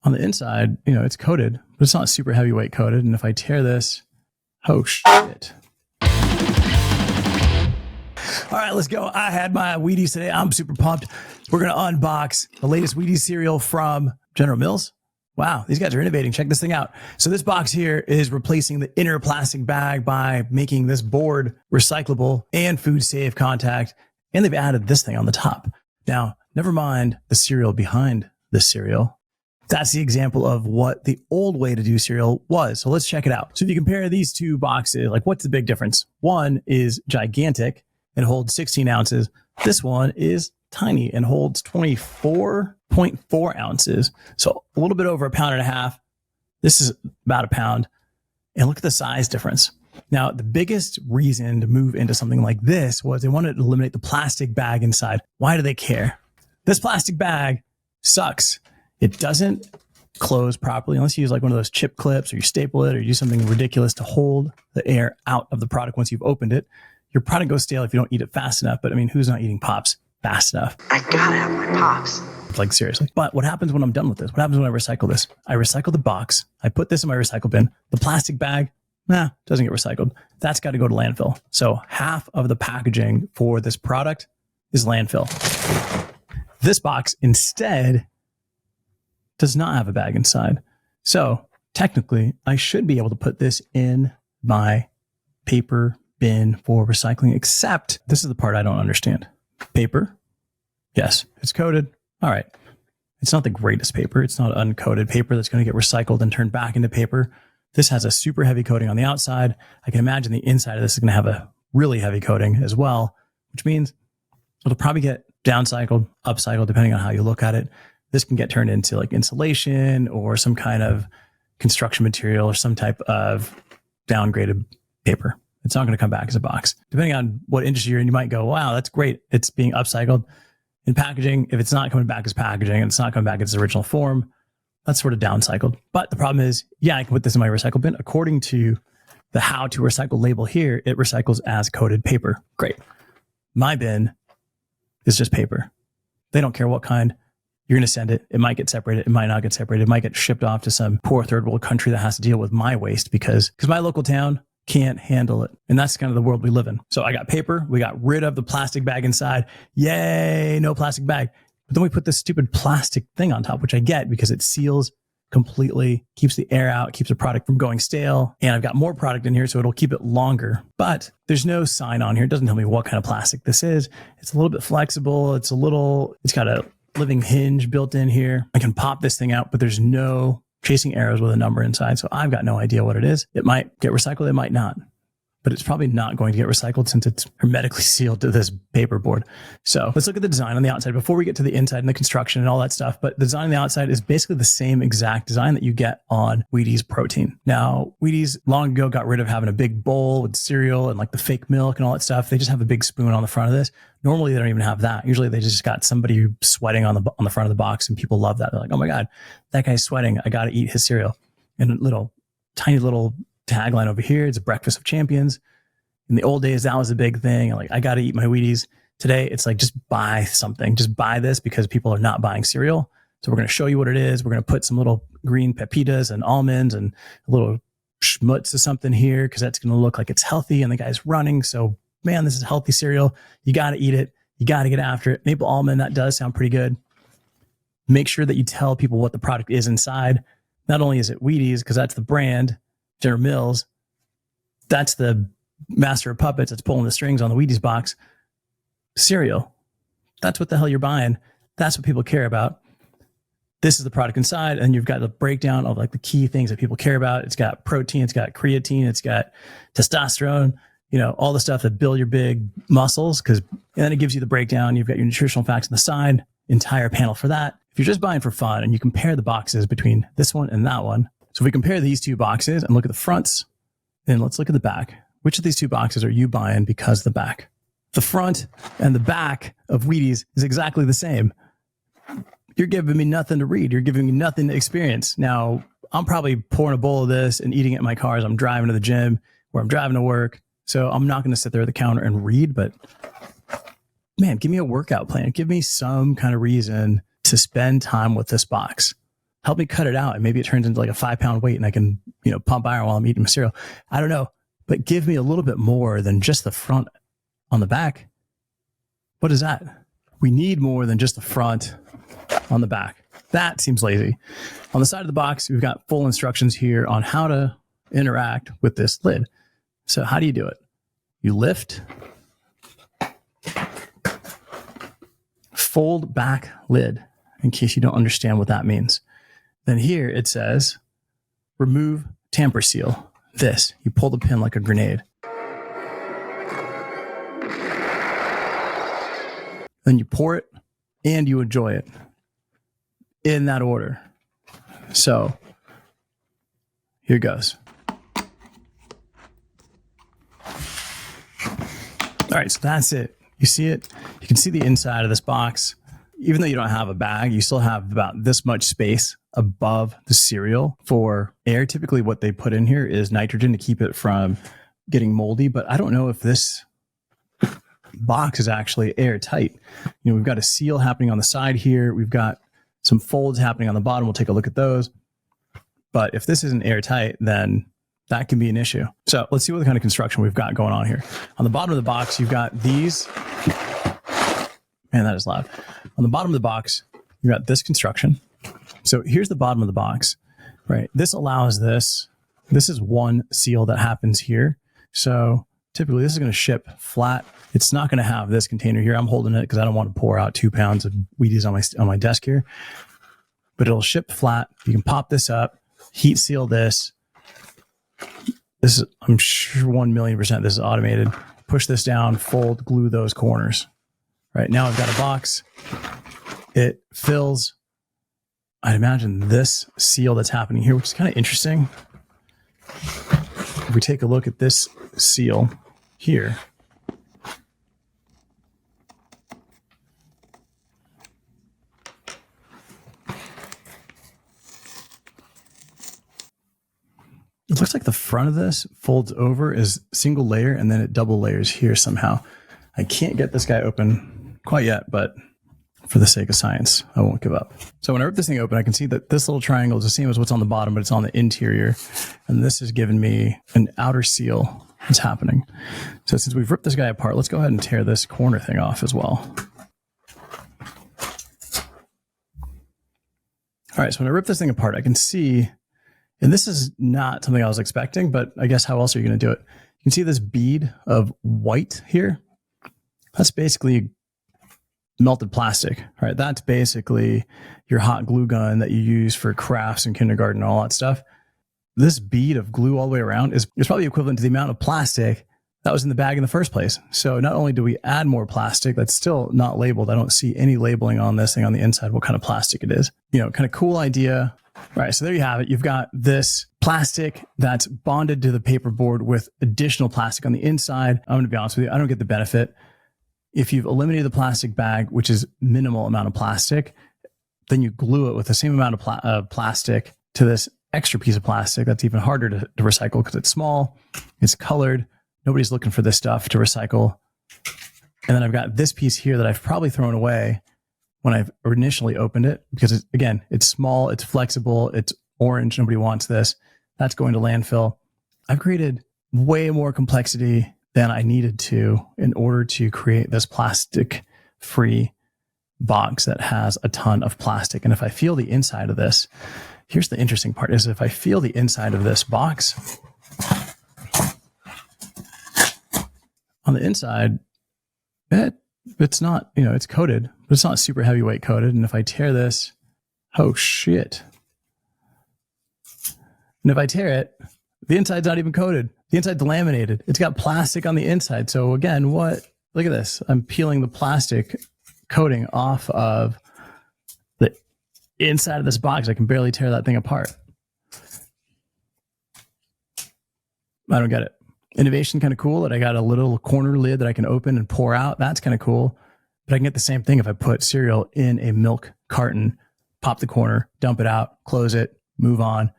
On the inside, it's coated, but it's not super heavyweight coated. And if I tear this, oh shit. All right, let's go. I had my Wheaties today. I'm super pumped. We're going to unbox the latest Wheaties cereal from General Mills. Wow, these guys are innovating. Check this thing out. So this box here is replacing the inner plastic bag by making this board recyclable and food safe contact. And they've added this thing on the top. Now, never mind the cereal behind this cereal. That's the example of what the old way to do cereal was. So let's check it out. So if you compare these two boxes, like what's the big difference? One is gigantic and holds 16 ounces. This one is tiny and holds 24.4 ounces. So a little bit over a pound and a half. This is about a pound. And look at the size difference. Now, the biggest reason to move into something like this was they wanted to eliminate the plastic bag inside. Why do they care? This plastic bag sucks. It doesn't close properly unless you use like one of those chip clips or you staple it or you do something ridiculous to hold the air out of the product once you've opened it. Your product goes stale if you don't eat it fast enough. But I mean, who's not eating Pops fast enough? I gotta have my Pops. Like seriously. But what happens when I'm done with this? What happens when I recycle this? I recycle the box. I put this in my recycle bin. The plastic bag, doesn't get recycled. That's got to go to landfill. So half of the packaging for this product is landfill. This box instead does not have a bag inside. So technically, I should be able to put this in my paper bin for recycling, except this is the part I don't understand. Paper, yes, it's coated. All right. It's not the greatest paper. It's not uncoated paper that's going to get recycled and turned back into paper. This has a super heavy coating on the outside. I can imagine the inside of this is going to have a really heavy coating as well, which means it'll probably get downcycled, upcycled, depending on how you look at it. This can get turned into like insulation or some kind of construction material or some type of downgraded paper. It's not going to come back as a box. Depending on what industry you're in, you might go, wow, that's great. It's being upcycled. In packaging, if it's not coming back as packaging and it's not coming back in its original form, that's sort of downcycled. But the problem is, I can put this in my recycle bin. According to the how to recycle label here, it recycles as coated paper. Great. My bin is just paper. They don't care what kind. You're going to send it. It might get separated. It might not get separated. It might get shipped off to some poor third world country that has to deal with my waste because my local town can't handle it. And that's kind of the world we live in. So I got paper. We got rid of the plastic bag inside. Yay, no plastic bag. But then we put this stupid plastic thing on top, which I get because it seals completely, keeps the air out, keeps the product from going stale. And I've got more product in here, so it'll keep it longer. But there's no sign on here. It doesn't tell me what kind of plastic this is. It's a little bit flexible. It's got a living hinge built in here. I can pop this thing out, but there's no chasing arrows with a number inside. So I've got no idea what it is. It might get recycled. It might not. But it's probably not going to get recycled since it's hermetically sealed to this paper board. So let's look at the design on the outside before we get to the inside and the construction and all that stuff. But the design on the outside is basically the same exact design that you get on Wheaties protein. Now, Wheaties long ago got rid of having a big bowl with cereal and like the fake milk and all that stuff. They just have a big spoon on the front of this. Normally, they don't even have that. Usually, they just got somebody sweating on the front of the box, and people love that. They're like, "Oh my God, that guy's sweating. I got to eat his cereal." And a tiny little tagline over here. It's a breakfast of champions. In the old days, that was a big thing. Like, I got to eat my Wheaties. Today, it's like, just buy something. Just buy this because people are not buying cereal. So we're going to show you what it is. We're going to put some little green pepitas and almonds and a little schmutz or something here because that's going to look like it's healthy and the guy's running. So, man, this is healthy cereal. You got to eat it. You got to get after it. Maple almond, that does sound pretty good. Make sure that you tell people what the product is inside. Not only is it Wheaties, because that's the brand, General Mills, that's the master of puppets that's pulling the strings on the Wheaties box. Cereal, that's what the hell you're buying. That's what people care about. This is the product inside, and you've got the breakdown of like the key things that people care about. It's got protein, it's got creatine, it's got testosterone, all the stuff that build your big muscles. And then it gives you the breakdown. You've got your nutritional facts on the side, entire panel for that. If you're just buying for fun and you compare the boxes between this one and that one. So if we compare these two boxes and look at the fronts, then let's look at the back. Which of these two boxes are you buying because of the back? The front and the back of Wheaties is exactly the same. You're giving me nothing to read. You're giving me nothing to experience. Now, I'm probably pouring a bowl of this and eating it in my car as I'm driving to the gym or I'm driving to work. So I'm not going to sit there at the counter and read, but man, give me a workout plan. Give me some kind of reason to spend time with this box. Help me cut it out. And maybe it turns into like a 5-pound weight and I can, pump iron while I'm eating my cereal. I don't know, but give me a little bit more than just the front on the back. What is that? We need more than just the front on the back. That seems lazy. On the side of the box, we've got full instructions here on how to interact with this lid. So how do you do it? You lift, fold back lid, in case you don't understand what that means. Then here it says, remove tamper seal. This, you pull the pin like a grenade. Then you pour it and you enjoy it in that order. So here goes. All right, so that's it. You see it? You can see the inside of this box. Even though you don't have a bag, you still have about this much space above the cereal for air. Typically what they put in here is nitrogen to keep it from getting moldy, but I don't know if this box is actually airtight. We've got a seal happening on the side here. We've got some folds happening on the bottom. We'll take a look at those. But if this isn't airtight, then that can be an issue. So let's see what kind of construction we've got going on here. On the bottom of the box, you've got these. Man, that is loud. On the bottom of the box, you've got this construction. So here's the bottom of the box, right? This allows this. This is one seal that happens here. So typically this is going to ship flat. It's not going to have this container here. I'm holding it because I don't want to pour out 2 pounds of Wheaties on my desk here. But it'll ship flat. You can pop this up, heat seal this. This is, I'm sure 1,000,000% this is automated. Push this down, fold, glue those corners. Right now I've got a box. It fills, I'd imagine, this seal that's happening here, which is kind of interesting. If we take a look at this seal here, it looks like the front of this folds over as single layer and then it double layers here somehow. I can't get this guy open quite yet, but for the sake of science, I won't give up. So when I rip this thing open, I can see that this little triangle is the same as what's on the bottom, but it's on the interior. And this has given me an outer seal that's happening. So since we've ripped this guy apart, let's go ahead and tear this corner thing off as well. All right, so when I rip this thing apart, I can see, and this is not something I was expecting, but I guess how else are you going to do it? You can see this bead of white here. That's basically melted plastic, right? That's basically your hot glue gun that you use for crafts in kindergarten and all that stuff. This bead of glue all the way around is probably equivalent to the amount of plastic that was in the bag in the first place. So not only do we add more plastic that's still not labeled, I don't see any labeling on this thing on the inside what kind of plastic it is. Kind of cool idea. All right, so there you have it. You've got this plastic that's bonded to the paperboard with additional plastic on the inside. I'm going to be honest with you, I don't get the benefit. If you've eliminated the plastic bag, which is minimal amount of plastic, then you glue it with the same amount of plastic to this extra piece of plastic that's even harder to recycle because it's small, it's colored. Nobody's looking for this stuff to recycle. And then I've got this piece here that I've probably thrown away when I've initially opened it because, it's small, it's flexible, it's orange. Nobody wants this. That's going to landfill. I've created way more complexity than I needed to in order to create this plastic-free box that has a ton of plastic. And if I feel the inside of this, here's the interesting part, is if I feel the inside of this box, on the inside, it's not, it's coated, but it's not super heavyweight coated. And if I tear this, oh shit. And if I tear it, the inside's not even coated. The inside's laminated. It's got plastic on the inside. So again, look at this. I'm peeling the plastic coating off of the inside of this box. I can barely tear that thing apart. I don't get it. Innovation, kind of cool that I got a little corner lid that I can open and pour out. That's kind of cool. But I can get the same thing if I put cereal in a milk carton, pop the corner, dump it out, close it, move on.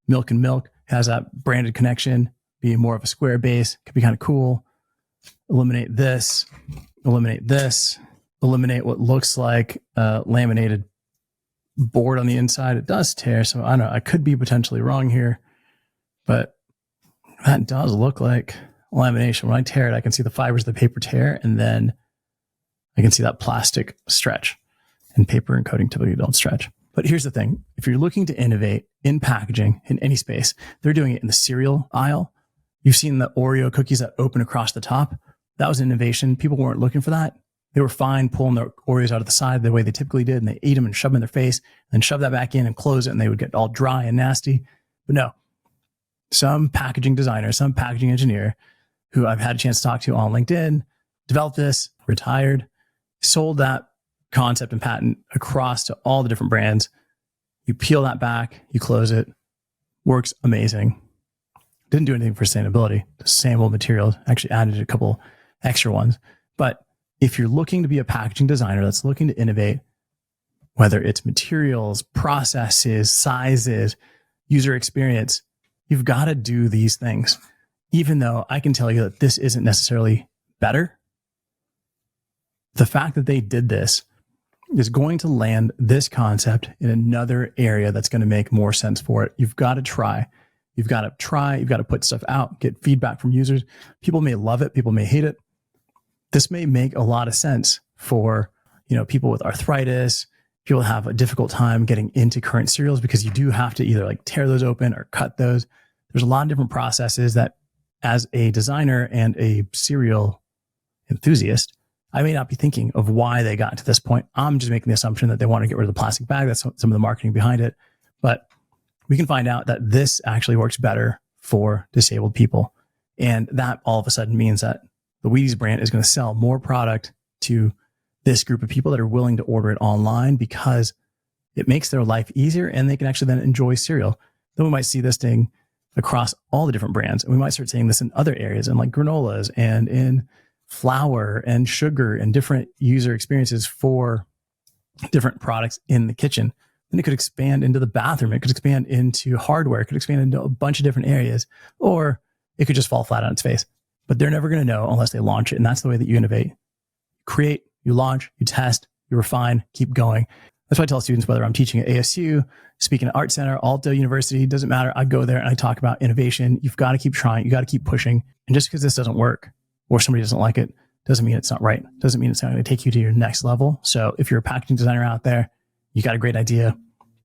Milk and milk has that branded connection, be more of a square base. Could be kind of cool. Eliminate this, eliminate what looks like laminated board on the inside. It does tear. So I don't know. I could be potentially wrong here, but that does look like lamination. When I tear it, I can see the fibers of the paper tear, and then I can see that plastic stretch. And paper and coating typically don't stretch. But here's the thing. If you're looking to innovate in packaging in any space, they're doing it in the cereal aisle. You've seen the Oreo cookies that open across the top. That was innovation. People weren't looking for that. They were fine pulling their Oreos out of the side the way they typically did, and they ate them and shoved them in their face, and then shove that back in and close it, and they would get all dry and nasty. But no, some packaging designer, some packaging engineer who I've had a chance to talk to on LinkedIn, developed this, retired, sold that concept and patent across to all the different brands. You peel that back, you close it, works amazing. Didn't do anything for sustainability. The same old materials, actually added a couple extra ones. But if you're looking to be a packaging designer that's looking to innovate, whether it's materials, processes, sizes, user experience, you've got to do these things. Even though I can tell you that this isn't necessarily better, the fact that they did this is going to land this concept in another area that's going to make more sense for it. You've got to try. You've got to put stuff out, get feedback from users. People may love it. People may hate it. This may make a lot of sense for, people with arthritis, people have a difficult time getting into current cereals because you do have to either like tear those open or cut those. There's a lot of different processes that as a designer and a cereal enthusiast, I may not be thinking of why they got to this point. I'm just making the assumption that they want to get rid of the plastic bag. That's some of the marketing behind it. But we can find out that this actually works better for disabled people. And that all of a sudden means that the Wheaties brand is going to sell more product to this group of people that are willing to order it online because it makes their life easier and they can actually then enjoy cereal. Then we might see this thing across all the different brands. And we might start seeing this in other areas and like granolas and in flour and sugar and different user experiences for different products in the kitchen. Then it could expand into the bathroom. It could expand into hardware. It could expand into a bunch of different areas, or it could just fall flat on its face. But they're never going to know unless they launch it. And that's the way that you innovate. Create, you launch, you test, you refine, keep going. That's why I tell students, whether I'm teaching at ASU, speaking at Art Center, Alto University, doesn't matter. I go there and I talk about innovation. You've got to keep trying. You got to keep pushing. And just because this doesn't work or somebody doesn't like it, doesn't mean it's not right. Doesn't mean it's not going to take you to your next level. So if you're a packaging designer out there, you got a great idea,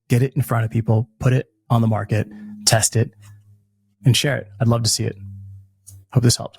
get it in front of people, put it on the market, test it, and share it. I'd love to see it. Hope this helped.